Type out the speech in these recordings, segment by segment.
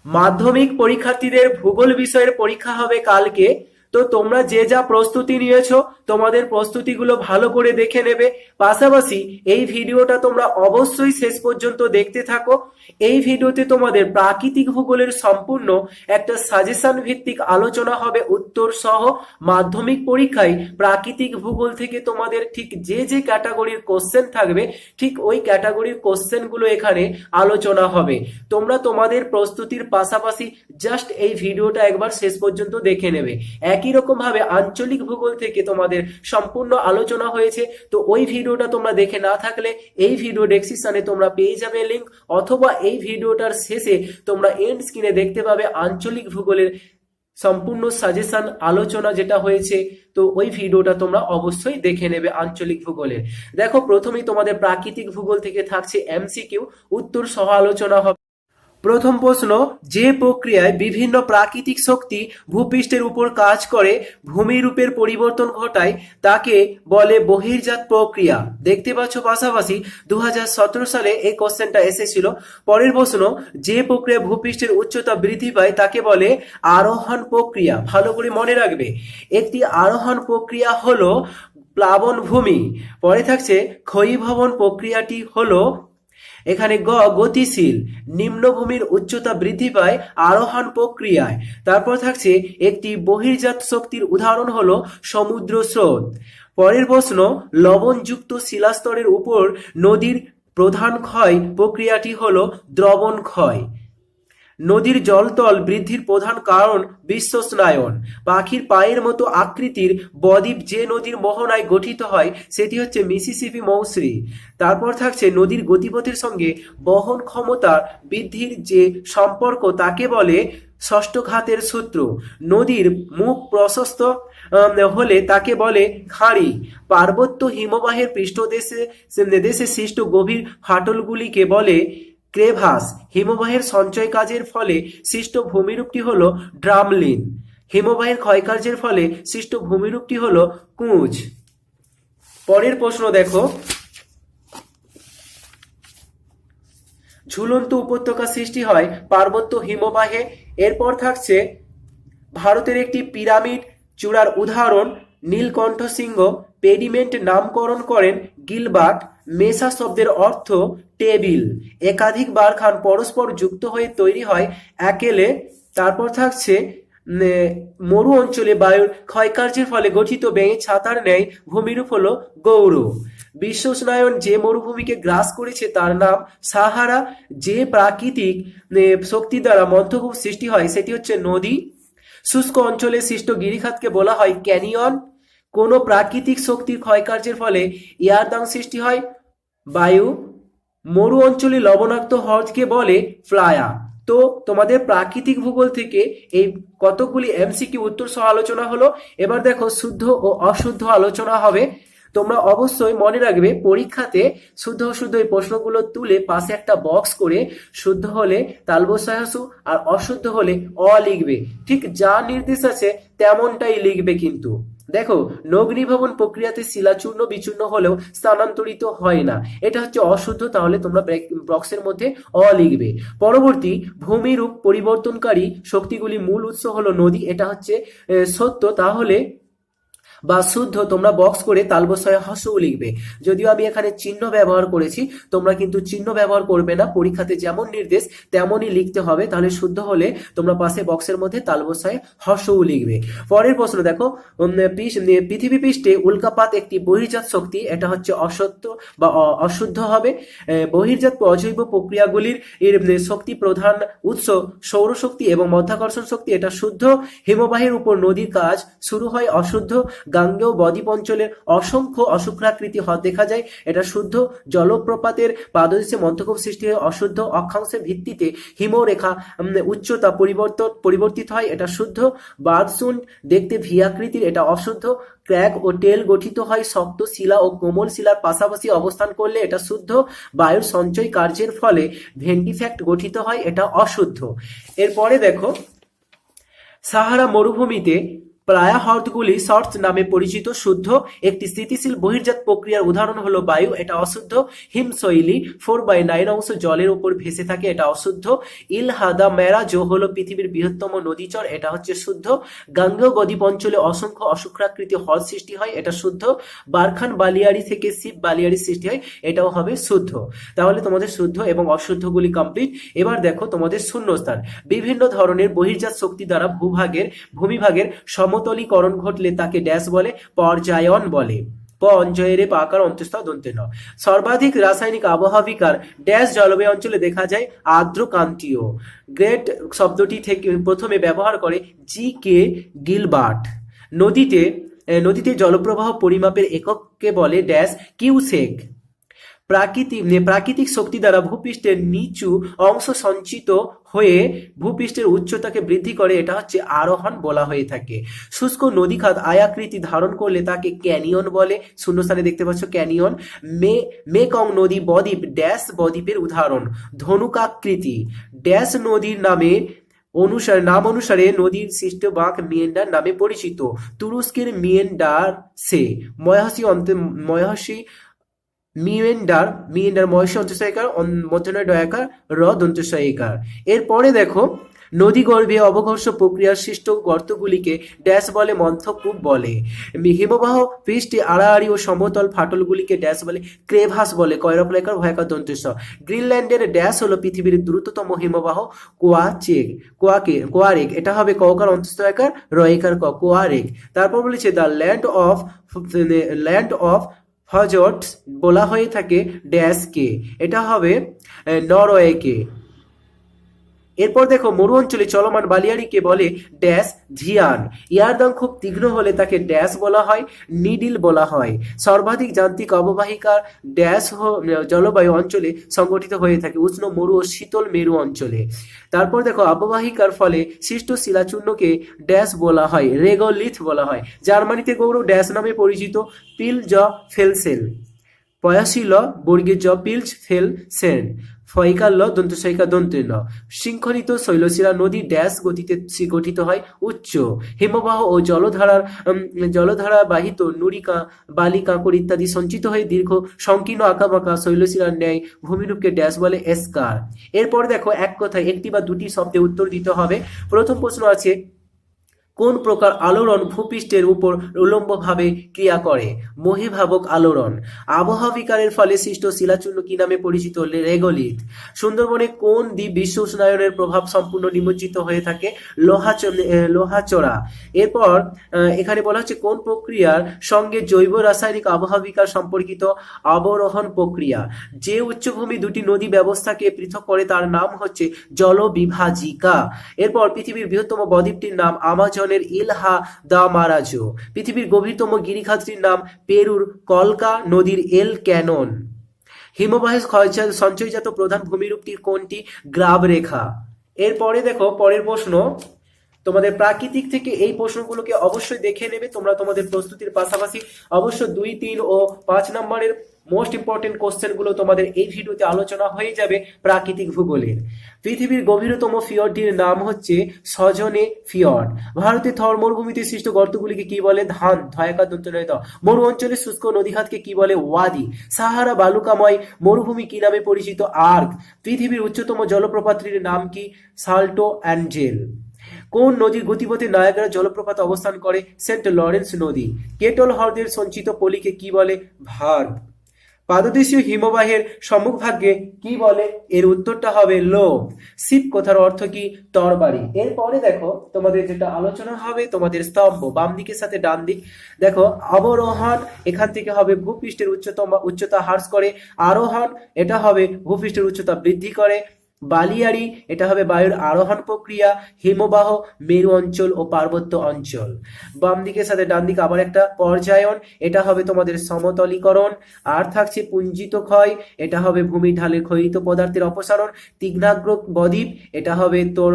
মাধ্যমিক পরীক্ষার্থীদের ভূগোল বিষয়ের পরীক্ষা হবে কালকে। তো তোমরা যে যা প্রস্তুতি নিয়েছো তোমাদের প্রস্তুতিগুলো ভালো করে দেখে নেবে। পাশাপাশি এই ভিডিওটা তোমরা অবশ্যই শেষ পর্যন্ত দেখতে থাকো। এই ভিডিওতে তোমাদের প্রাকৃতিক ভূগোলের সম্পূর্ণ একটা সাজেশন ভিত্তিক আলোচনা হবে উত্তর সহ। মাধ্যমিক পরীক্ষায় প্রাকৃতিক ভূগোল থেকে তোমাদের ঠিক যে যে ক্যাটাগরির কোশ্চেন থাকবে ঠিক ওই ক্যাটাগরির কোশ্চেনগুলো এখানে আলোচনা হবে। তোমরা তোমাদের প্রস্তুতির পাশাপাশি জাস্ট এই ভিডিওটা একবার শেষ পর্যন্ত দেখে নেবে। একই রকম ভাবে আঞ্চলিক ভূগোল থেকে তোমাদের সম্পূর্ণ আলোচনা হয়েছে, তো ওই ভিডিওটা তোমরা দেখে না থাকলে এই ভিডিও ডেসক্রিপশনে তোমরা পেয়ে যাবে লিংক, অথবা এই ভিডিওটার শেষে তোমরা এন্ড স্ক্রিনে দেখতে পাবে আঞ্চলিক ভূগোলের সম্পূর্ণ সাজেশন আলোচনা যেটা হয়েছে। তো ওই ভিডিওটা তোমরা অবশ্যই দেখে নেবে আঞ্চলিক ভূগোলের। দেখো, প্রথমেই তোমাদের প্রাকৃতিক ভূগোল থেকে থাকছে এমসিকিউ, উত্তর সহ আলোচনা হবে। প্রথম প্রশ্ন, যে প্রক্রিয়ায় বিভিন্ন প্রাকৃতিক শক্তি ভূপৃষ্ঠের উপর কাজ করে ভূমিরূপের পরিবর্তন ঘটায় তাকে বলে বহির্জাত প্রক্রিয়া। দেখতে পাচ্ছ পাশাপাশি 2017 সালে এই কোশ্চেনটা এসেছিল। পরের প্রশ্ন, যে প্রক্রিয়া ভূপৃষ্ঠের উচ্চতা বৃদ্ধি পায় তাকে বলে আরোহণ প্রক্রিয়া। ভালো করে মনে রাখবে, একটি আরোহণ প্রক্রিয়া হলো প্লাবন ভূমি। পরে থাকছে ক্ষয়ীভবন প্রক্রিয়াটি হলো এখানে গতিশীল। নিম্নভূমির উচ্চতা বৃদ্ধি পায় আরোহণ প্রক্রিয়ায়। তারপর থাকছে একটি বহির্জাত শক্তির উদাহরণ হলো সমুদ্র স্রোত। পরের প্রশ্ন, লবণযুক্ত শিলাস্তরের উপর নদীর প্রধান ক্ষয় প্রক্রিয়াটি হলো দ্রবণ ক্ষয়। নদীর জলতল বৃদ্ধির প্রধান কারণ বিশ্বস্নায়ন। পাখির পায়ের মতো আকৃতির বদ্বীপ যে নদীর মোহনায় গঠিত হয় সেটি হচ্ছে মিসিসিপি মৌসুমী। তারপর থাকছে নদীর গতিপথের সঙ্গে বহন ক্ষমতা বৃদ্ধির যে সম্পর্ক তাকে বলে ষষ্ঠঘাতের সূত্র। নদীর মুখ প্রশস্ত হলে তাকে বলে খাঁড়ি। পার্বত্য হিমবাহের পৃষ্ঠদেশে দেশে সৃষ্ট গভীর ফাটলগুলিকে বলে ক্রেভাস। হিমবাহের সঞ্চয় কাজের ফলে সৃষ্ট ভূমিরূপটি হলো ড্রামলিন। হিমবাহের ক্ষয়কার্যের ফলে সৃষ্ট ভূমিরূপটি হলো কুঁজ। পরের প্রশ্ন দেখো, ঝুলন্ত উপত্যকা সৃষ্টি হয় পার্বত্য হিমবাহে। এরপর থাকছে ভারতের একটি পিরামিড চূড়ার উদাহরণ নীলকণ্ঠ সিংহ। পেডিমেন্ট নামকরণ করেন গিলবার্ট। মেসা শব্দের অর্থ টেবিল। একাধিক বারখান পরস্পর যুক্ত হয়ে তৈরি হয় একেলে। তারপর থাকছে মরু অঞ্চলে বায়ুর ক্ষয়কার্যের ফলে গঠিত ব্যাঙের ছাতার ন্যায় ভূমিরূপ হলো গৌর। বিশ্বস্নায়ন যে মরুভূমিকে গ্রাস করেছে তার নাম সাহারা। যে প্রাকৃতিক শক্তি দ্বারা মধ্যকূপ সৃষ্টি হয় সেটি হচ্ছে নদী। শুষ্ক অঞ্চলে সৃষ্ট গিরিখাতকে বলা হয় ক্যানিয়ন। কোন প্রাকৃতিক শক্তির ক্ষয়কার্যের ফলে ইয়ারদাং সৃষ্টি হয় বায়ু। মরু অঞ্চলে লবণাক্ত হ্রদকে বলে ফ্লায়া। তো তোমাদের প্রাকৃতিক ভূগোল থেকে এই কতগুলি এমসিকিউ উত্তর সহ আলোচনা হলো। এবার দেখো শুদ্ধ ও অশুদ্ধ আলোচনা হবে। তোমরা অবশ্যই মনে রাখবে, পরীক্ষাতে শুদ্ধ অশুদ্ধ এই প্রশ্নগুলো তুলে পাশে একটা বক্স করে শুদ্ধ হলে তালবস্যায় হসু আর অশুদ্ধ হলে অ লিখবে। ঠিক যা নির্দেশ আছে তেমনটাই লিখবে। কিন্তু দেখো, নগ্নিভবন প্রক্রিয়াতে শিলা চূর্ণ বিচূর্ণ হলেও স্থানান্তরিত হয় না, এটা হচ্ছে অশুদ্ধ। তাহলে তোমরা বক্সের মধ্যে অ লিখবে। পরবর্তী, ভূমিরূপ পরিবর্তনকারী শক্তিগুলি মূল উৎস হলো নদী, এটা হচ্ছে সত্য। তাহলে বা শুদ্ধ তোমরা বক্স করে তালবস্যায় হস্যও লিখবে। যদিও আমি এখানে চিহ্ন ব্যবহার করেছি, তোমরা কিন্তু চিহ্ন ব্যবহার করবে না। পরীক্ষাতে যেমন নির্দেশ তেমনই লিখতে হবে। তাহলে শুদ্ধ হলে তোমরা পাশে বক্সের মধ্যে তালবস্যায় হস্যও লিখবে। পরের প্রশ্ন দেখো, পৃথিবী পৃষ্ঠে উল্কাপাত একটি বহির্জাত শক্তি, এটা হচ্ছে অসত্য বা অশুদ্ধ হবে। বহির্জাত অজৈব প্রক্রিয়াগুলির শক্তি প্রধান উৎস সৌরশক্তি এবং মধ্যাকর্ষণ শক্তি, এটা শুদ্ধ। হিমবাহের উপর নদীর কাজ শুরু হয়, অশুদ্ধ। গাঙ্গেয় বদ্বীপ অঞ্চলের অসংখ্য অশুক্রাকৃতি হ্রদ দেখা যায়, এটা শুদ্ধ। জলপ্রপাতের পাদদেশে মধ্যকূপ সৃষ্টি হয়, অশুদ্ধ। অক্ষাংশের ভিত্তিতে হিমরেখা উচ্চতা পরিবর্তিত হয়, এটা শুদ্ধ। বার্ডসুন্ড দেখতে ভি আকৃতির, এটা অশুদ্ধ। ক্র্যাক ও টেল গঠিত হয় শক্ত শিলা ও কোমল শিলার পাশাপাশি অবস্থান করলে, এটা শুদ্ধ। বায়ুর সঞ্চয় কার্যের ফলে ভেন্টিফ্যাক্ট গঠিত হয়, এটা অশুদ্ধ। এরপরে দেখো, সাহারা মরুভূমিতে প্রায় হ্রদগুলি শর্টস নামে পরিচিত। শুদ্ধ। একটি স্থিতিশীল বহির্জাত প্রক্রিয়ার উদাহরণ হলো বায়ু, এটা অশুদ্ধ। হিমশৈলী 4/9 অংশ জলের উপর ভেসে থাকে, এটা অশুদ্ধ। ইলহাদা মেরাজো হলো পৃথিবীর বৃহত্তম নদীচর, এটা হচ্ছে শুদ্ধ। গাঙ্গেয় বদ্বীপ অঞ্চলে অসংখ্য অশুক্রাকৃতি হ্রদ সৃষ্টি হয়, এটা শুদ্ধ। বারখান বালিয়াড়ি থেকে শিব বালিয়াড়ি সৃষ্টি হয়, এটাও হবে শুদ্ধ। তাহলে তোমাদের শুদ্ধ এবং অশুদ্ধগুলি কমপ্লিট। এবার দেখো তোমাদের শূন্যস্থান। বিভিন্ন ধরনের বহির্জাত শক্তি দ্বারা ভূমিভাগের সমতলীকরণ ঘটলে তাকে ড্যাশ বলে? পর্যায়ন বলে। প অঞ্জয়ের পাকার অন্তঃস্থ দন্তে ন। সর্বাধিক রাসায়নিক আবহাওয়িকার ড্যাশ জলবায়ু অঞ্চলে দেখা যায়? আর্দ্রক্রান্তীয়। গ্রেট শব্দটি থেকে প্রথমে ব্যবহার করে জি.কে. গিলবার্ট। নদীতে জলপ্রবাহ পরিমাপের একককে বলে ড্যাশ? কিউসেক। প্রাকৃতিক শক্তি দ্বারা ভূপৃষ্ঠের নিচু অংশ সঞ্চিত হয়ে ভূপৃষ্ঠের উচ্চতাকে বৃদ্ধি করে, এটা হচ্ছে আরোহণ বলা হয়ে থাকে। শুষ্ক নদীখাত আয়াকৃতি ধারণ করলে তাকে ক্যানিয়ন বলে। শূন্যস্থানে দেখতে পাচ্ছ ক্যানিয়ন। মেকং নদী বদ্বীপ ড্যাশ বদ্বীপের উদাহরণ? ধনুকাকৃতি। ড্যাশ নদীর নাম অনুসারে নদীর সৃষ্ট বাঁক মিয়েন্ডার নামে পরিচিত। তুরস্কের মিয়েন্ডার সে ময়হসী মিয়েন্ডার মহেশ অন্তঃসায়িকার মধ্যনয় ডয়াকার র দন্তস্বয়িকার। এরপরে দেখো নদীগর্ভে অবঘর্ষ প্রক্রিয়ার সৃষ্ট গর্তগুলিকে ড্যাশ বলে? মন্থকূপ বলে। হিমবাহ পৃষ্ঠে আড়াআড়ি ও সমতল ফাটলগুলিকে ড্যাশ বলে? ক্রেভাস বলে। কয়রফলেকার ভয়াকার দন্তস্ব। গ্রিনল্যান্ডের ড্যাশ হলো পৃথিবীর দ্রুততম হিমবাহ? কোয়ারেক। এটা হবে ককার অন্তঃস্থয়কার রয়েকার ক, কোয়ারেক। তারপর বলেছে দ্য ল্যান্ড অফ ফজর্টস বলা হয়ে থাকে ড্যাশ কে? এটা হবে নরওয়েকে। এরপর দেখো মরু অঞ্চলে চলমান বালিয়াড়িকে বলে ড্যাশ? ঝিয়ান। ইয়ারদাং খুব তীক্ষ্ণ হলে তাকে ড্যাশ বলা হয়? নিডিল বলা হয়। সর্বাধিক যান্ত্রিক অববাহিকার ড্যাশ জলবায়ু অঞ্চলে সংগঠিত হয়ে থাকে? উষ্ণ মরু ও শীতল মেরু অঞ্চলে। তারপর দেখো অববাহিকার ফলে সৃষ্ট শিলাচূর্ণকে ড্যাশ বলা হয়? রেগোলিথ বলা হয়। জার্মানিতে গৌর ড্যাশ নামে পরিচিত? পিলজ ফেলসেন। পয়াশিল বর্গীয় জ পিলজ ফেলসেন। ফয়িকার ল দন্তস্বয়িকা দন্তের ন। শৃঙ্খলিত শৈলশিলা নদী ড্যাশ গতিতে গঠিত হয়? উচ্চ। হিমবাহ ও জলধারা বাহিত নুড়ি বালি কাঁকর ইত্যাদি সঞ্চিত হয়ে দীর্ঘ সংকীর্ণ আঁকাবাঁকা শৈলশিলার ন্যায় ভূমিরূপকে ড্যাশ বলে? এস্কার। এরপর দেখো এক কথায় একটি বা দুটি শব্দে উত্তর দিতে হবে। প্রথম প্রশ্ন আছে কোন প্রকার আলোড়ন ভূপৃষ্ঠের উপর উল্লম্বভাবে ক্রিয়া করে? মহীভাবক আলোড়ন। আবহাওয়া বিকারের ফলে সৃষ্ট শিলাচূর্ণ কি নামে পরিচিত? রেগোলিথ। সুন্দরবনে কোন দ্বীপ বিশ্ব উষ্ণায়নের প্রভাব সম্পূর্ণ নিমজ্জিত হয়ে থাকে? লোহাচড়া। এরপর এখানে বলা হচ্ছে কোন প্রক্রিয়ার সঙ্গে জৈব রাসায়নিক আবহাওয়া বিকার সম্পর্কিত? অবরোহণ প্রক্রিয়া। যে উচ্চভূমি দুটি নদী ব্যবস্থাকে পৃথক করে তার নাম হচ্ছে জলবিভাজিকা। এরপর পৃথিবীর বৃহত্তম বদ্বীপটির নাম আমাজন ইলহা মারাজো। পৃথিবীর গভীরতম গিরিখাতটির নাম পেরুর কলকা নদীর এল ক্যানন। হিমবাহের সঞ্চয়জাত প্রধান ভূমিরূপটি কোনটি? গ্রাব রেখা। এরপরে দেখো পরের প্রশ্ন তোমাদের প্রাকৃতিক থেকে এই প্রশ্নগুলোকে অবশ্যই দেখে নেবে তোমরা তোমাদের প্রস্তুতির পাশাপাশি। অবশ্য 2, 3 ও 5 নম্বরের মোস্ট ইম্পর্টেন্ট কোশ্চেনগুলো তোমাদের এই ভিডিওতে আলোচনা হয়ে যাবে প্রাকৃতিক ভূগোলের। পৃথিবীর গভীরতম ফিয়র্ডটির নাম হচ্ছে সজনে ফিয়র্ড। ভারতের থর মরুভূমিতে সৃষ্ট গর্তগুলিকে কি বলে? ধান। ধয়াকার দন্তনয় দ। মরু অঞ্চলের শুষ্ক নদীখাতকে কি বলে? ওয়াদি। সাহারা বালুকাময় মরুভূমি কি নামে পরিচিত? আর্ক। পৃথিবীর উচ্চতম জলপ্রপাতটির নাম কি? সাল্টো অ্যাঞ্জেল। কোন নদীর গতিপথে নায়াগ্রা জলপ্রপাত অবস্থান করে? সেন্ট লরেন্স নদী। কেটল হ্রদের সঞ্চিত পলিকে কি বলে? ভার্ব। পাদদেশীয় হিমবাহের সম্মুখভাগে কি বলে? এর উত্তরটা হবে লোভ। শিব কথার অর্থ কি? তরবারি। এরপরে দেখো তোমাদের যেটা আলোচনা হবে তোমাদের স্তম্ভ, বাম দিকের সাথে ডান দিক। দেখো অবরোহণ এখান থেকে হবে ভূপৃষ্ঠের উচ্চতা হ্রাস করে। আরোহণ এটা হবে ভূপৃষ্ঠের উচ্চতা বৃদ্ধি করে। বালিয়াড়ি এটা হবে বায়ুর আরোহণ প্রক্রিয়া। হিমবাহ মেরু অঞ্চল ও পার্বত্য অঞ্চল। বাম দিকের সাথে ডান দিকে আবার একটা পর্যায়ন, এটা হবে তোমাদের সমতলীকরণ। আর থাকছে পুঞ্জিত ক্ষয়, এটা হবে ভূমি ঢালের ক্ষয়িত পদার্থের অপসারণ। তীক্ষ্ণাগ্র বদ্বীপ এটা হবে তোর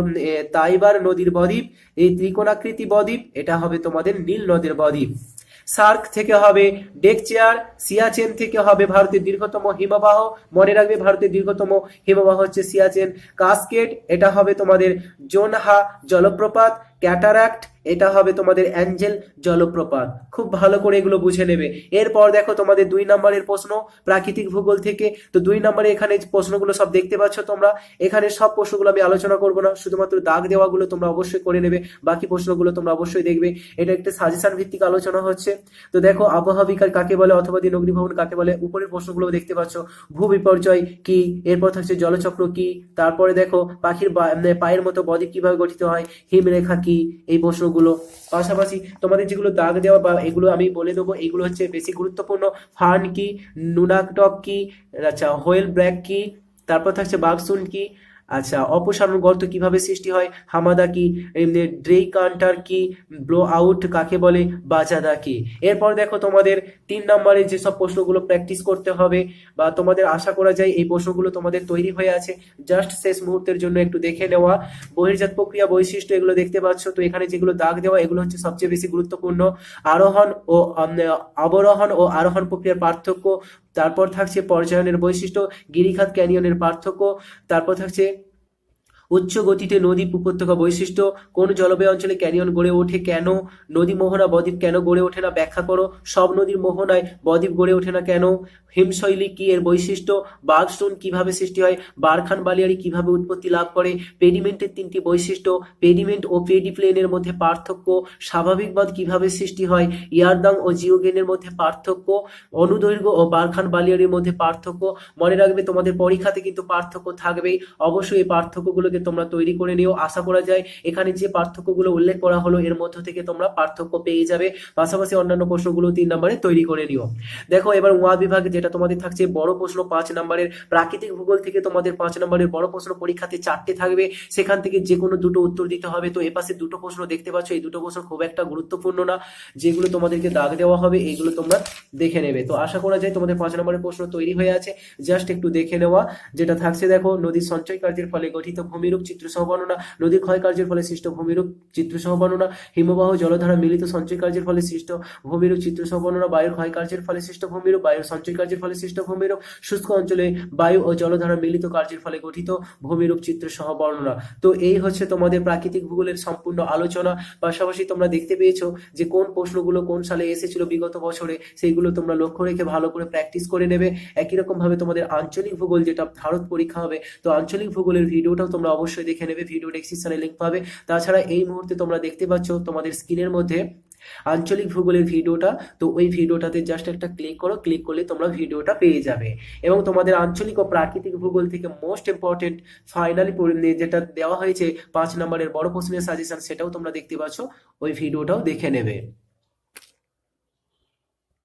তাইবার নদীর বদ্বীপ। এই ত্রিকোণাকৃতি বদ্বীপ এটা হবে তোমাদের নীল নদের বদ্বীপ। সার্ক থেকে হবে ডেক চেয়ার। সিয়াচেন থেকে হবে ভারতের দীর্ঘতম হিমবাহ। মনে রাখবে ভারতের দীর্ঘতম হিমবাহ হচ্ছে সিয়াচেন। কাসকেড এটা হবে তোমাদের জোনহা জলপ্রপাত। ক্যাটারাক্ট এটা হবে তোমাদের অ্যাঞ্জেল জলপ্রপাত। খুব ভালো করে এগুলো বুঝে নেবে। এরপর দেখো তোমাদের 2 নম্বরের প্রশ্ন প্রাকৃতিক ভূগোল থেকে। তো 2 নম্বরে এখানে প্রশ্নগুলো সব দেখতে পাচ্ছ তোমরা। এখানে সব প্রশ্নগুলো আমি আলোচনা করব না, শুধুমাত্র দাগ দেওয়াগুলো তোমরা অবশ্যই করে নেবে, বাকি প্রশ্নগুলো তোমরা অবশ্যই দেখবে। এটা একটা সাজেশন ভিত্তিক আলোচনা হচ্ছে। তো দেখো আবহাওয়া বিকার কাকে বলে অথবা দিনগ্নিভবন কাকে বলে, উপরের প্রশ্নগুলো দেখতে পাচ্ছ। ভূ বিপর্যয় কি, এরপর থাকছে জলচক্র কি, তারপরে দেখো পাখির পায়ের মতো বদ্বীপ কিভাবে গঠিত হয়, হিমরেখা কি, এই প্রশ্নগুলো। পাশাপাশি তোমাদের যেগুলো দাগ দেওয়া বা এগুলো আমি বলে দেবো, এগুলো হচ্ছে বেশি গুরুত্বপূর্ণ। ফার্ন কি, নুনাকটক কি, আচ্ছা হোয়েল ব্র্যাক কি, তারপর থাকছে বাগসুন কি, আচ্ছা অপসারণ গর্ত কিভাবে সৃষ্টি হয়, হামাদা কি, এমনি ড্রেইকান্টার কি, ব্লো আউট কাকে বলে, বাজাদা কি। এরপর দেখো তোমাদের 3 নম্বরে যেসব প্রশ্নগুলো প্র্যাকটিস করতে হবে বা তোমাদের আশা করা যায় এই প্রশ্নগুলো তোমাদের তৈরি হয়ে আছে, জাস্ট শেষ মুহূর্তের জন্য একটু দেখে নেওয়া। বহির্জাত প্রক্রিয়া বৈশিষ্ট্য এগুলো দেখতে পাচ্ছ। তো এখানে যেগুলো দাগ দেওয়া এগুলো হচ্ছে সবচেয়ে বেশি গুরুত্বপূর্ণ। আরোহণ ও অবরোহণ ও আরোহণ প্রক্রিয়ার পার্থক্য, তারপর থাকছে পর্যায়নের বৈশিষ্ট্য, গিরিখাত ক্যানিয়নের পার্থক্য, তারপর থাকছে উচ্চ গতিতে নদী উপত্যকা বৈশিষ্ট্য, কোন জলবায়ু অঞ্চলে ক্যানিয়ন গড়ে ওঠে, কেন নদী মোহনা বদ্বীপ কেন গড়ে ওঠে না ব্যাখ্যা করো, সব নদীর মোহনায় বদ্বীপ গড়ে ওঠে না কেন, হিমশৈলী কি এর বৈশিষ্ট্য, বাগস্টোন কিভাবে সৃষ্টি হয়, বারখান বালিয়াড়ি কিভাবে উৎপত্তি লাভ করে, পেডিমেন্টের 3টি বৈশিষ্ট্য, পেডিমেন্ট ও পেডিপ্লেনের মধ্যে পার্থক্য, স্বাভাবিক বাঁধ কিভাবে সৃষ্টি হয়, ইয়ারদাং ও জিওগেনের মধ্যে পার্থক্য, অনুদৈর্ঘ্য ও বারখান বালিয়াড়ির মধ্যে পার্থক্য। মনে রাখবে তোমাদের পরীক্ষাতে কিন্তু পার্থক্য থাকবেই, অবশ্যই এই পার্থক্যগুলোকে তোমরা তৈরি করে নিও। আশা করা যায় এখানে যে পার্থক্যগুলো উল্লেখ করা হলো এর মধ্য থেকে তোমরা পার্থক্য পেয়ে যাবে। পাশাপাশি অন্যান্য প্রশ্নগুলো 3 নম্বরে তৈরি করে নিও। দেখো এবার ওয়া বিভাগে যেটা তোমাদের থাকছে বড় প্রশ্ন 5 নম্বরের প্রাকৃতিক ভূগোল থেকে, তোমাদের 5 নম্বরের বড় প্রশ্ন পরীক্ষাতে 4টে থাকবে, সেখান থেকে যে কোনো দুটো উত্তর দিতে হবে। তো এপাশে দুটো প্রশ্ন দেখতে পাচ্ছ, এই দুটো প্রশ্ন খুব একটা গুরুত্বপূর্ণ না, যেগুলো তোমাদেরকে দাগ দেওয়া হবে এইগুলো তোমরা দেখে নেবে। তো আশা করা যায় তোমাদের 5 নম্বরের প্রশ্ন তৈরি হয়ে আছে, জাস্ট একটু দেখে নেওয়া। যেটা থাকছে দেখো, নদীর সঞ্চয় কার্যের ফলে গঠিত ভূমিরূপ চিত্র সহ বর্ণনা, নদীর ক্ষয় কার্যের ফলে সৃষ্ট ভূমিরূপ চিত্র সহ বর্ণনা, হিমবাহ জলধারা মিলিত সঞ্চয় কার্যের ফলে সৃষ্ট ভূমিরূপ চিত্র সহ বর্ণনা, বায়ুর ক্ষয় কার্যের ফলে সৃষ্ট ভূমিরূপ, বায়ুর সঞ্চয় কার্যের ফলে সৃষ্ট ভূমিরূপ, শুষ্ক অঞ্চলে বায়ু ও জলধারা মিলিত কার্যের ফলে গঠিত ভূমিরূপ চিত্র সহ বর্ণনা। তো এই হচ্ছে তোমাদের প্রাকৃতিক ভূগোলের সম্পূর্ণ আলোচনা। পাশাপাশি তোমরা দেখতে পেয়েছো যে কোন প্রশ্নগুলো কোন সালে এসেছিল বিগত বছরে, সেইগুলো তোমরা লক্ষ্য রেখে ভালো করে প্র্যাকটিস করে নেবে। একই রকম ভাবে তোমাদের আঞ্চলিক ভূগোল যেটা ভারত পরীক্ষা হবে, তো আঞ্চলিক ভূগোলের ভিডিওটাও তোমরা অবশ্যই দেখে নেবে, ভিডিও ডেসক্রিপশনে লিংক পাবে। তাছাড়া এই মুহূর্তে তোমরা দেখতে পাচ্ছ তোমাদের স্ক্রিনের মধ্যে আঞ্চলিক ভূগোলের ভিডিওটা, তো ওই ভিডিওটাতে জাস্ট একটা ক্লিক করো, ক্লিক করলে তোমরা ভিডিওটা পেয়ে যাবে। এবং তোমাদের আঞ্চলিক ও প্রাকৃতিক ভূগোল থেকে মোস্ট ইম্পর্টেন্ট ফাইনালি যেটা দেওয়া হয়েছে 5 নম্বরের বড় প্রশ্নের সাজেশন, সেটাও তোমরা দেখতে পাচ্ছ, ওই ভিডিওটাও দেখে নেবে।